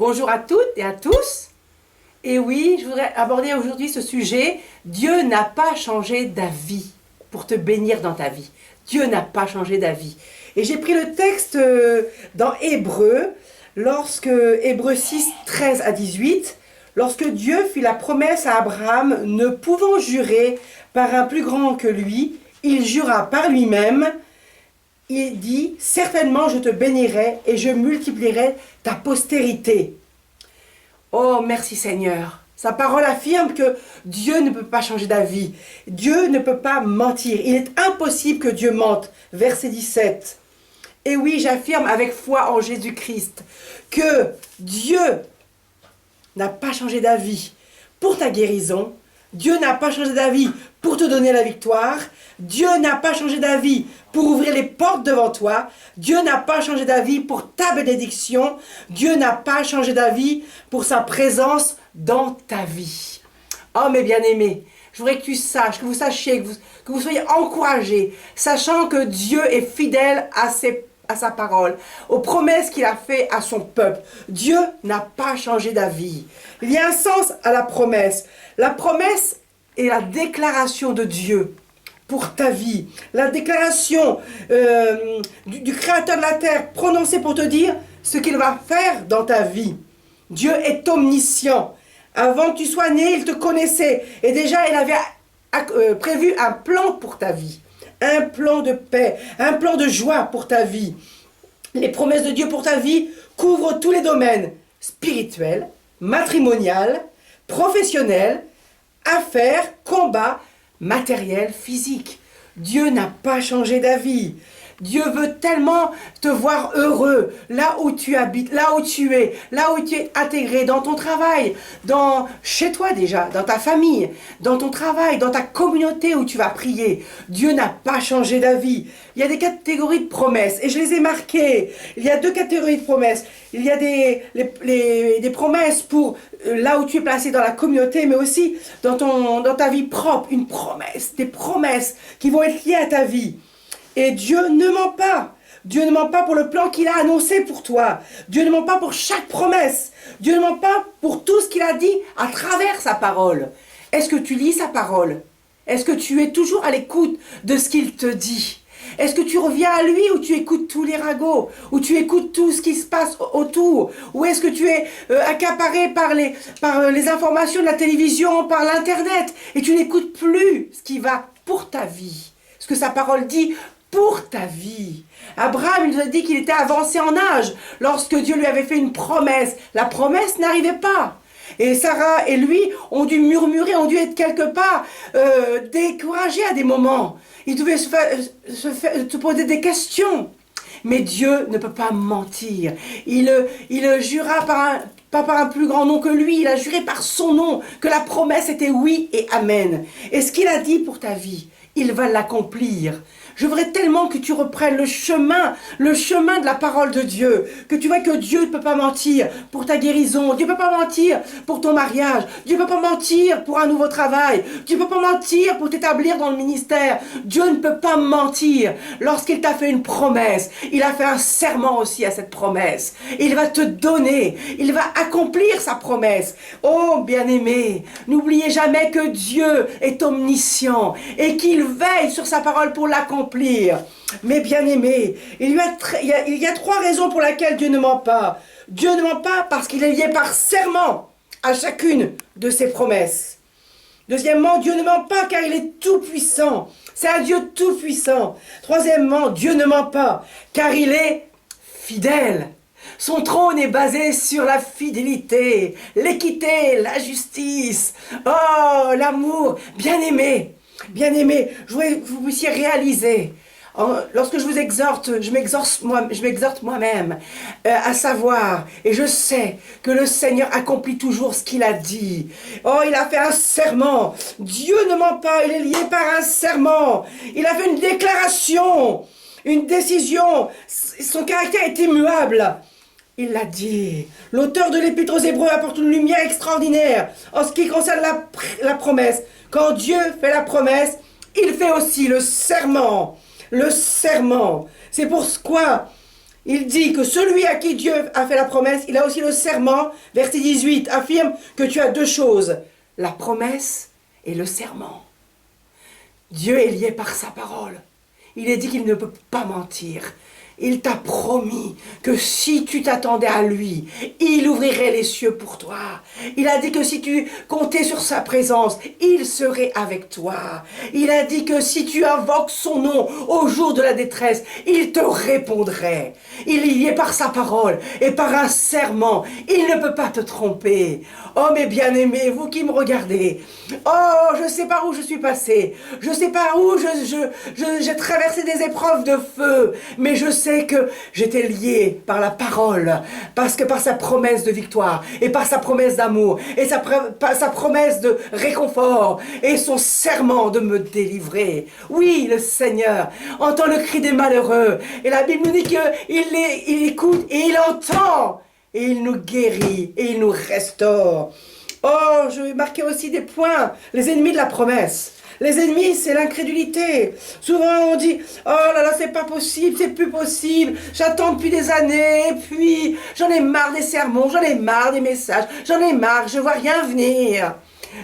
Bonjour à toutes et à tous. Et oui, je voudrais aborder aujourd'hui ce sujet. Dieu n'a pas changé d'avis pour te bénir dans ta vie. Dieu n'a pas changé d'avis. Et j'ai pris le texte dans Hébreux, Hébreux 6, 13 à 18, lorsque Dieu fit la promesse à Abraham, ne pouvant jurer par un plus grand que lui, il jura par lui-même. Il dit, certainement je te bénirai et je multiplierai ta postérité. Oh, merci Seigneur. Sa parole affirme que Dieu ne peut pas changer d'avis. Dieu ne peut pas mentir. Il est impossible que Dieu mente. Verset 17. Et oui, j'affirme avec foi en Jésus-Christ que Dieu n'a pas changé d'avis pour ta guérison. Dieu n'a pas changé d'avis pour te donner la victoire. Dieu n'a pas changé d'avis pour ouvrir les portes devant toi. Dieu n'a pas changé d'avis pour ta bénédiction. Dieu n'a pas changé d'avis pour sa présence dans ta vie. Oh mes bien-aimés, je voudrais que tu saches, que vous sachiez, que vous soyez encouragés, sachant que Dieu est fidèle à sa parole, aux promesses qu'il a faites à son peuple. Dieu n'a pas changé d'avis. Il y a un sens à la promesse. La promesse est la déclaration de Dieu pour ta vie. La déclaration du Créateur de la terre prononcée pour te dire ce qu'il va faire dans ta vie. Dieu est omniscient. Avant que tu sois né, il te connaissait. Et déjà, il avait prévu un plan pour ta vie. Un plan de paix, un plan de joie pour ta vie. Les promesses de Dieu pour ta vie couvrent tous les domaines spirituels, matrimonial, professionnel, affaires, combat, matériel, physique. Dieu n'a pas changé d'avis. Dieu veut tellement te voir heureux, là où tu habites, là où tu es intégré, dans ton travail, chez toi déjà, dans ta famille, dans ton travail, dans ta communauté où tu vas prier. Dieu n'a pas changé d'avis. Il y a des catégories de promesses, et je les ai marquées. Il y a deux catégories de promesses. Il y a des promesses pour là où tu es placé dans la communauté, mais aussi dans ta vie propre, une promesse, des promesses qui vont être liées à ta vie. Et Dieu ne ment pas. Dieu ne ment pas pour le plan qu'il a annoncé pour toi. Dieu ne ment pas pour chaque promesse. Dieu ne ment pas pour tout ce qu'il a dit à travers sa parole. Est-ce que tu lis sa parole? Est-ce que tu es toujours à l'écoute de ce qu'il te dit? Est-ce que tu reviens à lui ou tu écoutes tous les ragots? Ou tu écoutes tout ce qui se passe autour? Ou est-ce que tu es accaparé par les informations de la télévision, par l'internet et tu n'écoutes plus ce qui va pour ta vie? Ce que sa parole dit pour ta vie. Abraham, il nous a dit qu'il était avancé en âge lorsque Dieu lui avait fait une promesse. La promesse n'arrivait pas. Et Sarah et lui ont dû murmurer, ont dû être quelque part découragés à des moments. Ils devaient se poser des questions. Mais Dieu ne peut pas mentir. Il jura pas par un plus grand nom que lui, il a juré par son nom que la promesse était oui et amen. Et ce qu'il a dit pour ta vie, il va l'accomplir. Je voudrais tellement que tu reprennes le chemin de la parole de Dieu, que tu vois que Dieu ne peut pas mentir pour ta guérison, Dieu ne peut pas mentir pour ton mariage, Dieu ne peut pas mentir pour un nouveau travail, Dieu ne peut pas mentir pour t'établir dans le ministère, Dieu ne peut pas mentir lorsqu'il t'a fait une promesse, il a fait un serment aussi à cette promesse, il va te donner, il va accomplir sa promesse. Oh bien-aimé, n'oubliez jamais que Dieu est omniscient et qu'il veille sur sa parole pour l'accomplir. Mais bien-aimé, il y a trois raisons pour lesquelles Dieu ne ment pas. Dieu ne ment pas parce qu'il est lié par serment à chacune de ses promesses. Deuxièmement, Dieu ne ment pas car il est tout-puissant. C'est un Dieu tout-puissant. Troisièmement, Dieu ne ment pas car il est fidèle. Son trône est basé sur la fidélité, l'équité, la justice, oh, l'amour. Bien-aimé, je voudrais que vous puissiez réaliser, lorsque je vous exhorte, je m'exhorte moi-même à savoir, et je sais que le Seigneur accomplit toujours ce qu'il a dit. Oh, il a fait un serment. Dieu ne ment pas, il est lié par un serment. Il a fait une déclaration, une décision. Son caractère est immuable. Il l'a dit. L'auteur de l'Épître aux Hébreux apporte une lumière extraordinaire en ce qui concerne la promesse. Quand Dieu fait la promesse, il fait aussi le serment. Le serment. C'est pour quoi Il dit que celui à qui Dieu a fait la promesse, il a aussi le serment. Verset 18 affirme que tu as deux choses, la promesse et le serment. Dieu est lié par sa parole. Il est dit qu'il ne peut pas mentir. Il t'a promis que si tu t'attendais à lui, il ouvrirait les cieux pour toi. Il a dit que si tu comptais sur sa présence, il serait avec toi. Il a dit que si tu invoques son nom au jour de la détresse, il te répondrait. Il est lié par sa parole et par un serment. Il ne peut pas te tromper. Oh mes bien-aimés, vous qui me regardez, oh je sais par où je suis passé, je sais par où j'ai traversé des épreuves de feu, mais je sais que j'étais lié par la parole, parce que par sa promesse de victoire, et par sa promesse d'amour, et par sa promesse de réconfort, et son serment de me délivrer. Oui, le Seigneur entend le cri des malheureux, et la Bible nous dit qu'il écoute et il entend, et il nous guérit, et il nous restaure. Oh, je vais marquer aussi des points, les ennemis de la promesse. Les ennemis, c'est l'incrédulité. Souvent, on dit, oh là là, c'est pas possible, c'est plus possible. J'attends depuis des années, et puis j'en ai marre des sermons, j'en ai marre des messages, j'en ai marre, je vois rien venir.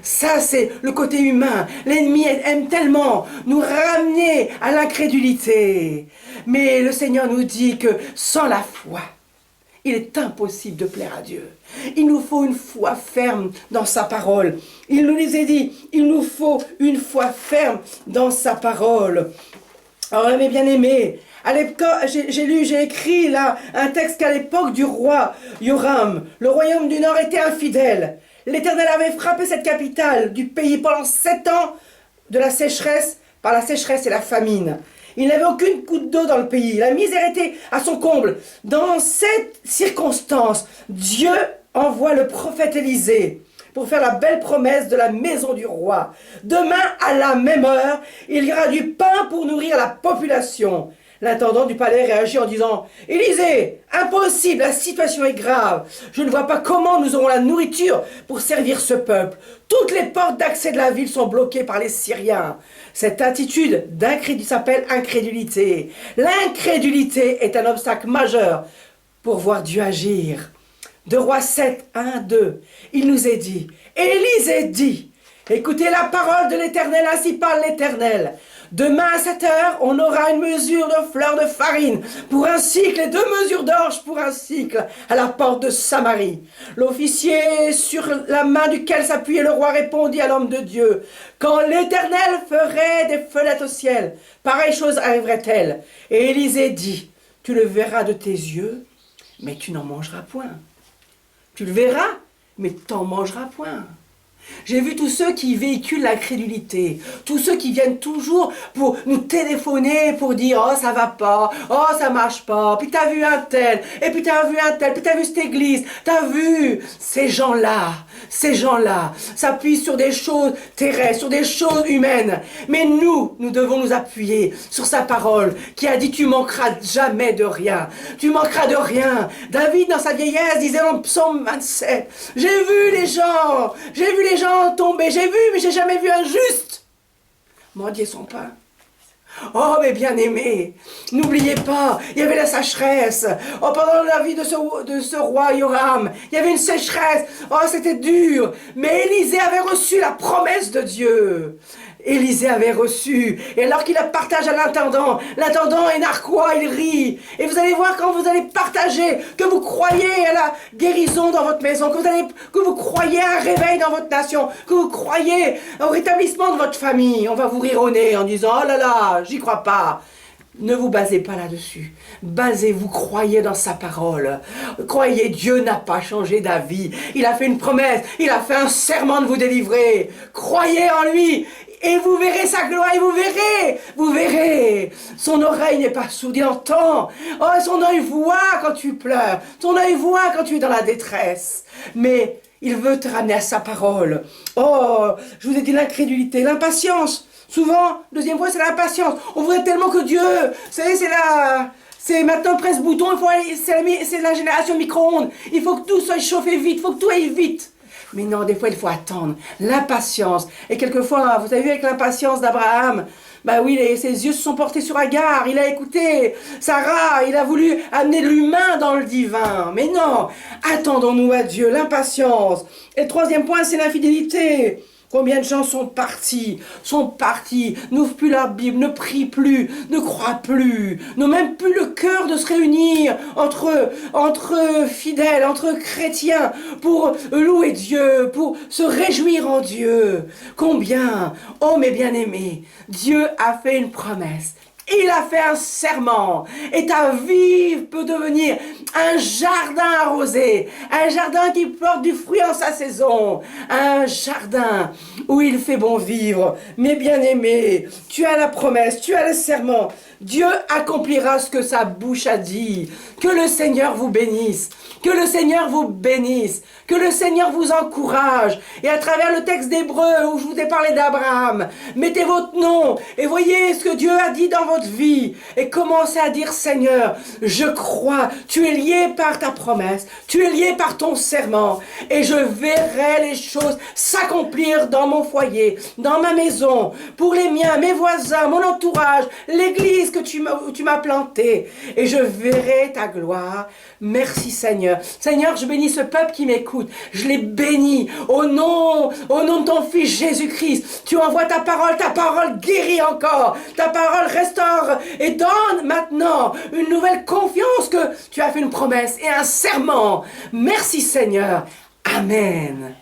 Ça, c'est le côté humain. L'ennemi aime tellement nous ramener à l'incrédulité. Mais le Seigneur nous dit que sans la foi, il est impossible de plaire à Dieu. Il nous faut une foi ferme dans sa parole. Il nous les a dit, il nous faut une foi ferme dans sa parole. Alors mes bien-aimés, j'ai écrit là un texte qu'à l'époque du roi Yoram, le royaume du Nord était infidèle. L'Éternel avait frappé cette capitale du pays pendant 7 ans de la sécheresse, par la sécheresse et la famine. Il n'avait aucune goutte d'eau dans le pays. La misère était à son comble. Dans cette circonstance, Dieu envoie le prophète Élisée pour faire la belle promesse de la maison du roi. Demain, à la même heure, il y aura du pain pour nourrir la population. L'intendant du palais réagit en disant « Élisée, impossible, la situation est grave. Je ne vois pas comment nous aurons la nourriture pour servir ce peuple. Toutes les portes d'accès de la ville sont bloquées par les Syriens. » Cette attitude s'appelle incrédulité. L'incrédulité est un obstacle majeur pour voir Dieu agir. De Rois 7, 1, 2, il nous est dit, Élisée dit, écoutez la parole de l'Éternel, ainsi parle l'Éternel. Demain à 7 heures, on aura une mesure de fleur de farine pour un cycle et 2 mesures d'orge pour un cycle à la porte de Samarie. L'officier sur la main duquel s'appuyait le roi répondit à l'homme de Dieu. Quand l'Éternel ferait des fenêtres au ciel, pareille chose arriverait-elle. Et Élisée dit, tu le verras de tes yeux, mais tu n'en mangeras point. Tu le verras, mais tu n'en mangeras point. J'ai vu tous ceux qui véhiculent l'incrédulité, tous ceux qui viennent toujours pour nous téléphoner pour dire « Oh, ça va pas, oh, ça marche pas, puis t'as vu un tel, et puis t'as vu un tel, puis t'as vu cette église, t'as vu ?» Ces gens-là s'appuient sur des choses terrestres, sur des choses humaines. Mais nous devons nous appuyer sur sa parole qui a dit « Tu manqueras jamais de rien, tu manqueras de rien. » David, dans sa vieillesse, disait dans le psaume 27, « J'ai vu les gens tomber, j'ai vu, mais j'ai jamais vu un juste mendier son pain. » Oh, mes bien-aimés, n'oubliez pas, il y avait la sécheresse. Oh, pendant la vie de ce roi Yoram, il y avait une sécheresse. Oh, c'était dur. Mais Élisée avait reçu la promesse de Dieu. Élisée avait reçu. Et alors qu'il la partage à l'intendant est narquois, il rit. Et vous allez voir quand vous allez partager, que vous croyez à la guérison dans votre maison, que vous croyez à un réveil dans votre nation, que vous croyez au rétablissement de votre famille. On va vous rire au nez en disant « Oh là là, j'y crois pas ». Ne vous basez pas là-dessus. Basez-vous, croyez dans sa parole. Croyez, Dieu n'a pas changé d'avis. Il a fait une promesse, il a fait un serment de vous délivrer. Croyez en lui. Et vous verrez sa gloire, et vous verrez. Son oreille n'est pas sourde, il entend. Oh, son œil voit quand tu pleures. Son œil voit quand tu es dans la détresse. Mais il veut te ramener à sa parole. Oh, je vous ai dit l'incrédulité, l'impatience. Souvent, deuxième fois, c'est l'impatience. On voudrait tellement que Dieu, vous savez, c'est maintenant presse bouton, c'est la génération micro-ondes. Il faut que tout soit chauffé vite, il faut que tout aille vite. Mais non, des fois, il faut attendre. L'impatience. Et quelquefois, vous avez vu avec l'impatience d'Abraham, Bah oui, ses yeux se sont portés sur Agar, il a écouté Sarah, il a voulu amener l'humain dans le divin. Mais non, attendons-nous à Dieu, l'impatience. Et le troisième point, c'est l'infidélité. Combien de gens sont partis, n'ouvrent plus leur Bible, ne prient plus, ne croient plus, n'ont même plus le cœur de se réunir entre fidèles, entre chrétiens, pour louer Dieu, pour se réjouir en Dieu. Combien, oh mes bien-aimés, Dieu a fait une promesse. Il a fait un serment et ta vie peut devenir un jardin arrosé, un jardin qui porte du fruit en sa saison, un jardin où il fait bon vivre. Mes bien-aimés, tu as la promesse, tu as le serment. Dieu accomplira ce que sa bouche a dit. Que le Seigneur vous bénisse. Que le Seigneur vous bénisse. Que le Seigneur vous encourage. Et à travers le texte d'Hébreux où je vous ai parlé d'Abraham, mettez votre nom et voyez ce que Dieu a dit dans votre vie. Et commencez à dire, Seigneur, je crois, tu es lié par ta promesse, tu es lié par ton serment. Et je verrai les choses s'accomplir dans mon foyer, dans ma maison, pour les miens, mes voisins, mon entourage, l'église que tu m'as plantée. Et je verrai ta gloire. Merci Seigneur. Seigneur, je bénis ce peuple qui m'écoute. Je les bénis au nom de ton Fils Jésus-Christ. Tu envoies ta parole guérit encore. Ta parole restaure et donne maintenant une nouvelle confiance que tu as fait une promesse et un serment. Merci Seigneur. Amen.